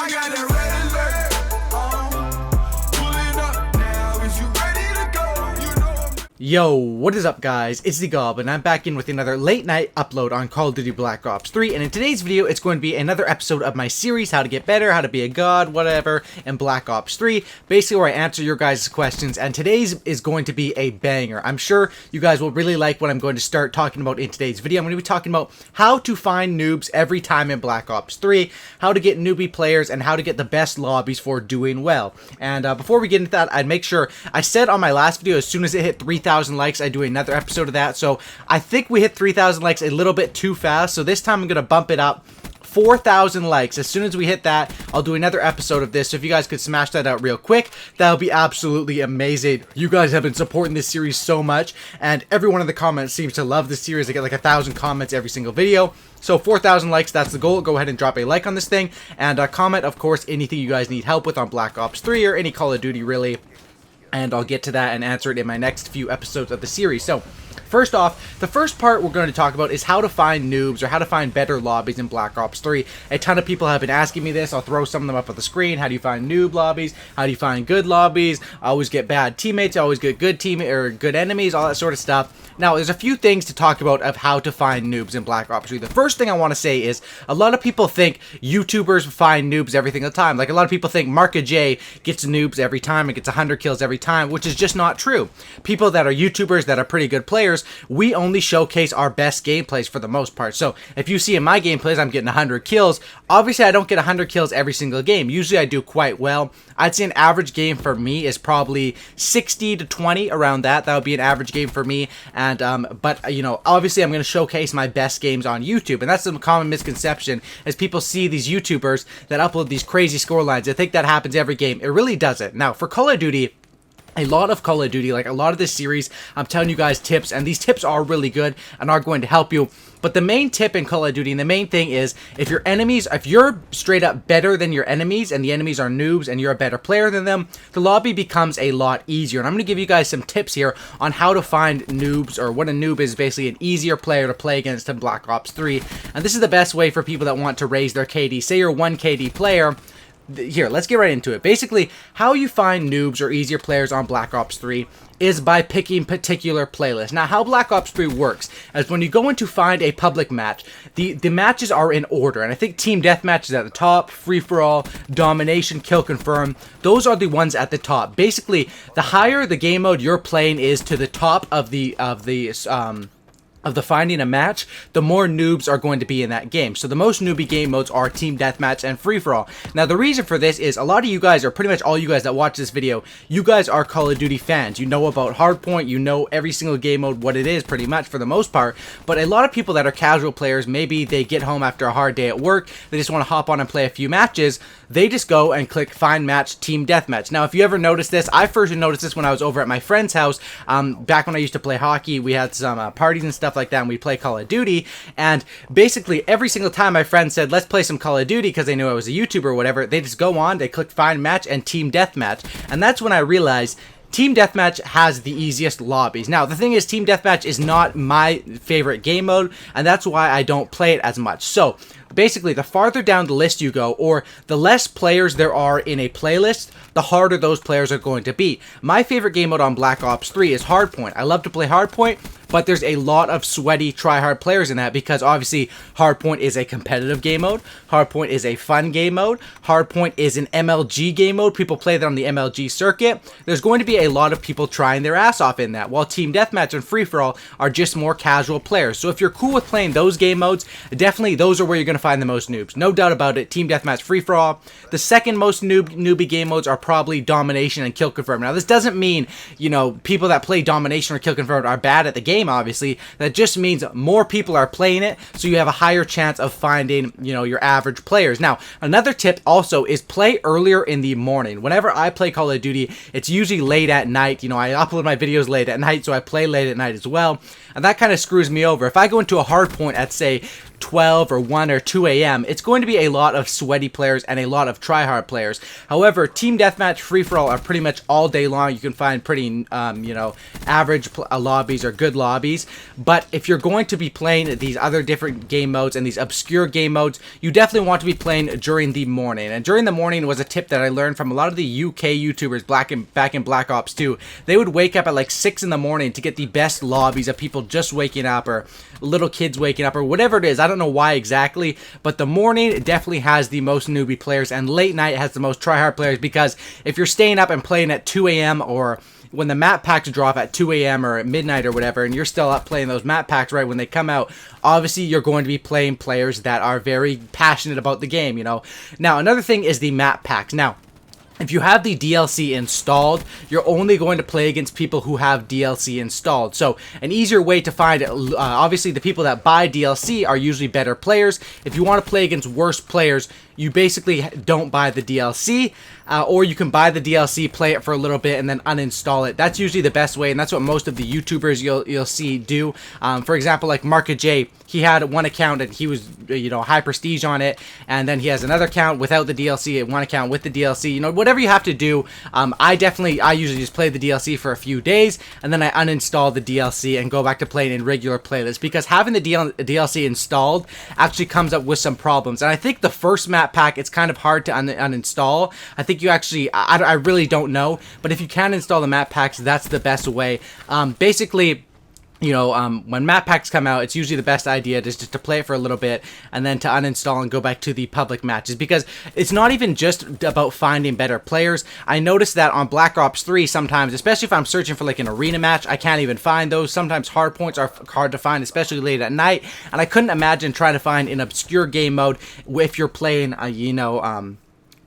I got a red alert. Pulling up now. Is you ready to go? You know I'm... Yo, what is up guys? It's the Goblin. I'm back in with another late night upload on Call of Duty Black Ops 3, and in today's video it's going to be another episode of my series, How to Get Better, How to Be a God, whatever, in Black Ops 3, basically where I answer your guys' questions, and today's is going to be a banger. I'm sure you guys will really like what I'm going to start talking about in today's video. I'm going to be talking about how to find noobs every time in Black Ops 3, how to get newbie players, and how to get the best lobbies for doing well. And before we get into that, I'd make sure, I said on my last video, as soon as it hit 3,000 likes, I do another episode of that. So I think we hit 3,000 likes a little bit too fast. So this time I'm going to bump it up 4,000 likes. As soon as we hit that, I'll do another episode of this. So if you guys could smash that out real quick, that would be absolutely amazing. You guys have been supporting this series so much, and everyone in the comments seems to love this series. I get like 1,000 comments every single video. So 4,000 likes, that's the goal. Go ahead and drop a like on this thing, and comment, of course, anything you guys need help with on Black Ops 3 or any Call of Duty, really. And I'll get to that and answer it in my next few episodes of the series. So, first off, the first part we're going to talk about is how to find noobs or how to find better lobbies in Black Ops 3. A ton of people have been asking me this. I'll throw some of them up on the screen. How do you find noob lobbies? How do you find good lobbies? I always get bad teammates. I always get good good enemies, all that sort of stuff. Now, there's a few things to talk about of how to find noobs in Black Ops 3. The first thing I want to say is a lot of people think YouTubers find noobs every single time. Like, a lot of people think Marka J gets noobs every time and gets 100 kills every time, which is just not true. People that are YouTubers that are pretty good players, we only showcase our best gameplays for the most part. So if you see in my gameplays I'm getting 100 kills, obviously I don't get 100 kills every single game. Usually I do quite well. I'd say an average game for me is probably 60 to 20, around that. That would be an average game for me. And but you know, obviously I'm going to showcase my best games on YouTube, and that's a common misconception, as people see these YouTubers that upload these crazy score lines. They think that happens every game. It really doesn't. Now, for Call of Duty, a lot of Call of Duty, like a lot of this series, I'm telling you guys tips, and these tips are really good and are going to help you. But the main tip in Call of Duty, and the main thing is, if you're straight up better than your enemies, and the enemies are noobs, and you're a better player than them, the lobby becomes a lot easier. And I'm going to give you guys some tips here on how to find noobs, or what a noob is, basically an easier player to play against in Black Ops 3. And this is the best way for people that want to raise their KD. Say you're a 1 KD player. Here, let's get right into it. Basically, how you find noobs or easier players on Black Ops 3 is by picking particular playlists. Now, how Black Ops 3 works is when you go in to find a public match, the matches are in order. And I think Team Deathmatch is at the top, Free-for-all, Domination, Kill Confirm. Those are the ones at the top. Basically, the higher the game mode you're playing is to the top of the finding a match, the more noobs are going to be in that game. So the most newbie game modes are Team Deathmatch and Free-for-all. Now, the reason for this is a lot of you guys, or pretty much all you guys that watch this video, you guys are Call of Duty fans. You know about Hardpoint, you know every single game mode, what it is, pretty much, for the most part. But a lot of people that are casual players, maybe they get home after a hard day at work, they just want to hop on and play a few matches, they just go and click Find Match, Team Deathmatch. Now, if you ever noticed this, I first noticed this when I was over at my friend's house, back when I used to play hockey. We had some parties and stuff like that, and we play Call of Duty, and basically every single time my friend said, let's play some Call of Duty, because they knew I was a YouTuber or whatever, they just go on, they click Find Match and Team Deathmatch, and that's when I realized Team Deathmatch has the easiest lobbies. Now, the thing is, Team Deathmatch is not my favorite game mode, and that's why I don't play it as much. So, basically, the farther down the list you go, or the less players there are in a playlist, the harder those players are going to be. My favorite game mode on Black Ops 3 is Hardpoint. I love to play Hardpoint, but there's a lot of sweaty, try-hard players in that, because obviously Hardpoint is a competitive game mode, Hardpoint is a fun game mode, Hardpoint is an MLG game mode. People play that on the MLG circuit. There's going to be a lot of people trying their ass off in that, while Team Deathmatch and Free-for-all are just more casual players. So if you're cool with playing those game modes, definitely those are where you're going to find the most noobs. No doubt about it. Team Deathmatch, Free-for-all. The second most newbie game modes are probably Domination and Kill Confirm. Now, this doesn't mean, you know, people that play Domination or Kill Confirm are bad at the game, obviously. That just means more people are playing it, so you have a higher chance of finding, you know, your average players. Now, another tip also is play earlier in the morning. Whenever I play Call of Duty, it's usually late at night. You know, I upload my videos late at night, so I play late at night as well, and that kind of screws me over. If I go into a hard point at, say, 12 or 1 or 2 a.m., it's going to be a lot of sweaty players and a lot of tryhard players. However, Team Deathmatch, Free-for-all are pretty much all day long. You can find pretty, you know, average lobbies or good lobbies. But if you're going to be playing these other different game modes and these obscure game modes, you definitely want to be playing during the morning. And during the morning was a tip that I learned from a lot of the UK YouTubers back in Black Ops 2. They would wake up at like 6 in the morning to get the best lobbies of people just waking up or little kids waking up or whatever it is. I don't know why exactly, but the morning definitely has the most newbie players and late night has the most tryhard players, because if you're staying up and playing at 2 a.m. or when the map packs drop at 2 a.m. or at midnight or whatever, and you're still up playing those map packs right when they come out, obviously you're going to be playing players that are very passionate about the game, you know. Now, another thing is the map packs. Now, if you have the DLC installed, you're only going to play against people who have DLC installed. So an easier way to find, obviously the people that buy DLC are usually better players. If you want to play against worse players, you basically don't buy the DLC, or you can buy the DLC, play it for a little bit, and then uninstall it. That's usually the best way, and that's what most of the YouTubers you'll see do. For example, like Marka J, he had one account and he was, you know, high prestige on it, and then he has another account without the DLC and one account with the DLC. You know, whatever you have to do. I usually just play the DLC for a few days, and then I uninstall the DLC and go back to playing in regular playlists, because having the DLC installed actually comes up with some problems. And I think the first map pack, it's kind of hard to uninstall. I think you actually, I really don't know, but if you can install the map packs, that's the best way. Basically, you know, when map packs come out, it's usually the best idea just to play it for a little bit and then to uninstall and go back to the public matches, because it's not even just about finding better players. I noticed that on Black Ops 3 sometimes, especially if I'm searching for like an arena match, I can't even find those. Sometimes hard points are hard to find, especially late at night, and I couldn't imagine trying to find an obscure game mode if you're playing, you know,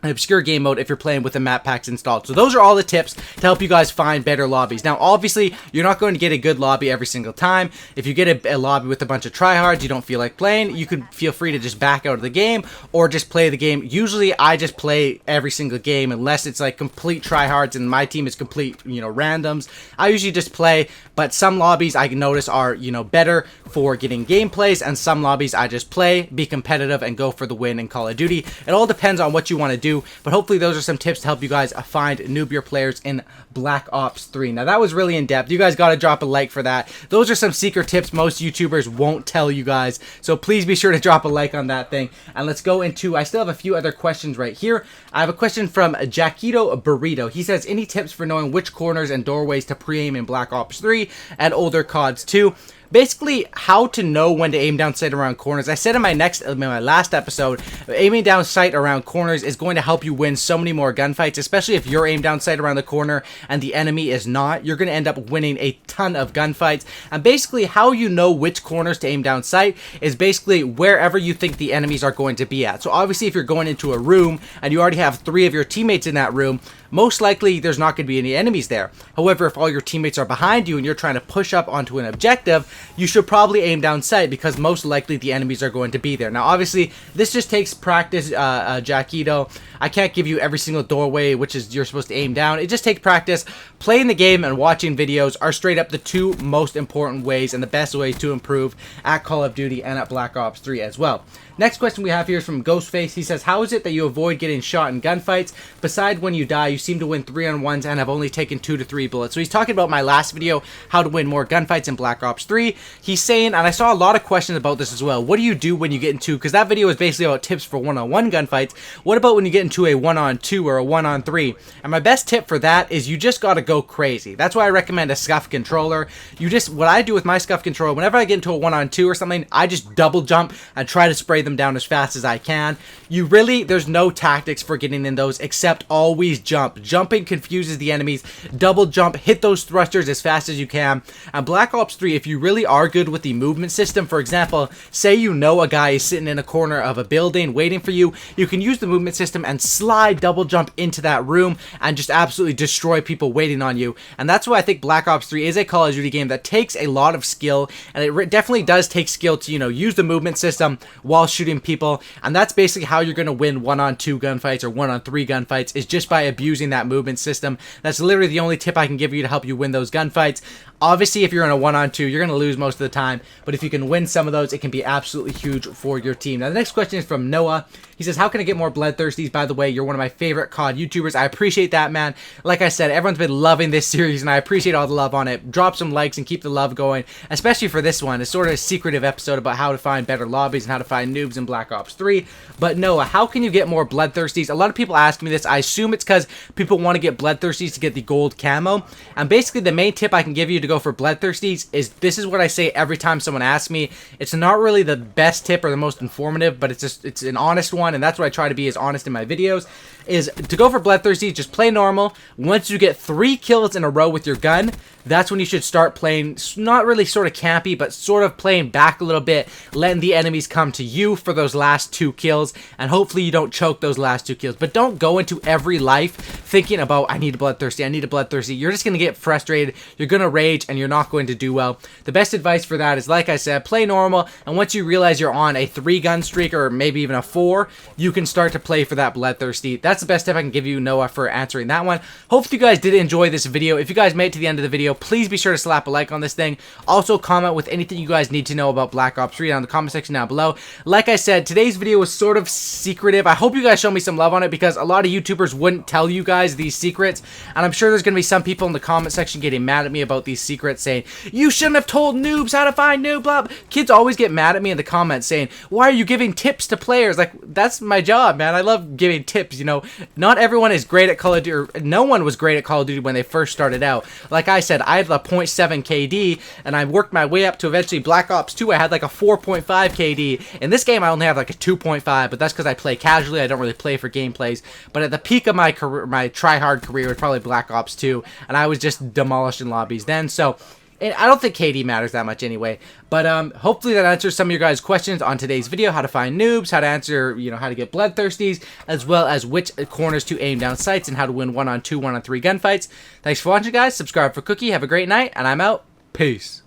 an obscure game mode if you're playing with the map packs installed. So those are all the tips to help you guys find better lobbies. Now, obviously, you're not going to get a good lobby every single time. If you get a lobby with a bunch of tryhards you don't feel like playing, you could feel free to just back out of the game or just play the game. Usually, I just play every single game unless it's like complete tryhards and my team is complete, you know, randoms. I usually just play, but some lobbies I notice are, you know, better for getting gameplays, and some lobbies I just play, be competitive, and go for the win in Call of Duty. It all depends on what you want to do. But hopefully those are some tips to help you guys find noobier players in Black Ops 3. Now, that was really in-depth. You guys got to drop a like for that. Those are some secret tips most YouTubers won't tell you guys. So please be sure to drop a like on that thing. And let's go into, I still have a few other questions right here. I have a question from Jaquito Burrito. He says, any tips for knowing which corners and doorways to pre-aim in Black Ops 3 and older CODs 2? Basically, how to know when to aim down sight around corners. I said in my last episode, aiming down sight around corners is going to help you win so many more gunfights, especially if you're aimed down sight around the corner and the enemy is not. You're going to end up winning a ton of gunfights. And basically, how you know which corners to aim down sight is basically wherever you think the enemies are going to be at. So obviously, if you're going into a room and you already have 3 of your teammates in that room, most likely there's not going to be any enemies there. However, if all your teammates are behind you and you're trying to push up onto an objective, you should probably aim down sight, because most likely the enemies are going to be there. Now, obviously, this just takes practice, Jaquito. I can't give you every single doorway which is you're supposed to aim down. It just takes practice. Playing the game and watching videos are straight up the 2 most important ways and the best ways to improve at Call of Duty and at Black Ops 3 as well. Next question we have here is from Ghostface. He says, how is it that you avoid getting shot in gunfights? Besides when you die, you seem to win 3-on-1s and have only taken 2 to 3 bullets. So he's talking about my last video, how to win more gunfights in Black Ops 3. He's saying, and I saw a lot of questions about this as well, what do you do when you get into, because that video is basically about tips for 1-on-1 gunfights. What about when you get into a 1-on-2 or a 1-on-3? And my best tip for that is you just got to go crazy. That's why I recommend a scuff controller. What I do with my scuff controller, whenever I get into a 1-on-2 or something, I just double jump and try to spray them down as fast as I can. There's no tactics for getting in those except always jump. Jumping confuses the enemies. Double jump, hit those thrusters as fast as you can. And Black Ops 3, if you really are good with the movement system, for example, say you know a guy is sitting in a corner of a building waiting for you, you can use the movement system and slide double jump into that room and just absolutely destroy people waiting on you. And that's why I think Black Ops 3 is a Call of Duty game that takes a lot of skill, and it definitely does take skill to, use the movement system while shooting people. And that's basically how you're going to win 1-on-2 gunfights or 1-on-3 gunfights, is just by abusing that movement system. That's literally the only tip I can give you to help you win those gunfights. Obviously, if you're in a 1-on-2, you're going to lose most of the time, but if you can win some of those, it can be absolutely huge for your team. Now, the next question is from Noah. He says, how can I get more Bloodthirsties? By the way, you're one of my favorite COD YouTubers. I appreciate that, man. Like I said, everyone's been loving this series, and I appreciate all the love on it. Drop some likes and keep the love going, especially for this one. It's sort of a secretive episode about how to find better lobbies and how to find noobs in Black Ops 3. But Noah, how can you get more Bloodthirsties? A lot of people ask me this. I assume it's because people want to get Bloodthirsties to get the gold camo. And basically, the main tip I can give you to go for Bloodthirsties is, this is what I say every time someone asks me. It's not really the best tip or the most informative, but it's an honest one, and that's what I try to be, as honest in my videos, is to go for Bloodthirsty. Just play normal. Once you get 3 kills in a row with your gun, that's when you should start playing, not really sort of campy, but sort of playing back a little bit, letting the enemies come to you for those last 2 kills, and hopefully you don't choke those last 2 kills. But don't go into every life thinking about, I need a Bloodthirsty, I need a Bloodthirsty. You're just going to get frustrated, you're going to rage, and you're not going to do well. The best advice for that is, like I said, play normal, and once you realize you're on a 3-gun streak, or maybe even a 4, you can start to play for that Bloodthirsty. That's the best tip I can give you, Noah, for answering that one. Hopefully you guys did enjoy this video. If you guys made it to the end of the video, please be sure to slap a like on this thing. Also, comment with anything you guys need to know about Black Ops 3 down in the comment section down below. Like I said, today's video was sort of secretive. I hope you guys show me some love on it, because a lot of YouTubers wouldn't tell you guys these secrets, and I'm sure there's going to be some people in the comment section getting mad at me about these secrets, saying, you shouldn't have told noobs how to find noob, blah. Kids always get mad at me in the comments saying, why are you giving tips to players? Like, that's my job, man. I love giving tips, you know. Not everyone is great at Call of Duty, or no one was great at Call of Duty when they first started out. Like I said, I had a 0.7 KD, and I worked my way up to eventually Black Ops 2. I had like a 4.5 KD. In this game, I only have like a 2.5, but that's because I play casually. I don't really play for gameplays. But at the peak of my career, my try-hard career, was probably Black Ops 2, and I was just demolishing lobbies then. So I don't think KD matters that much anyway, but hopefully that answers some of your guys' questions on today's video: how to find noobs, how to answer, you know, how to get Bloodthirsties, as well as which corners to aim down sights, and how to win 1-on-2, 1-on-3 gunfights. Thanks for watching, guys. Subscribe for Cookie. Have a great night, and I'm out. Peace.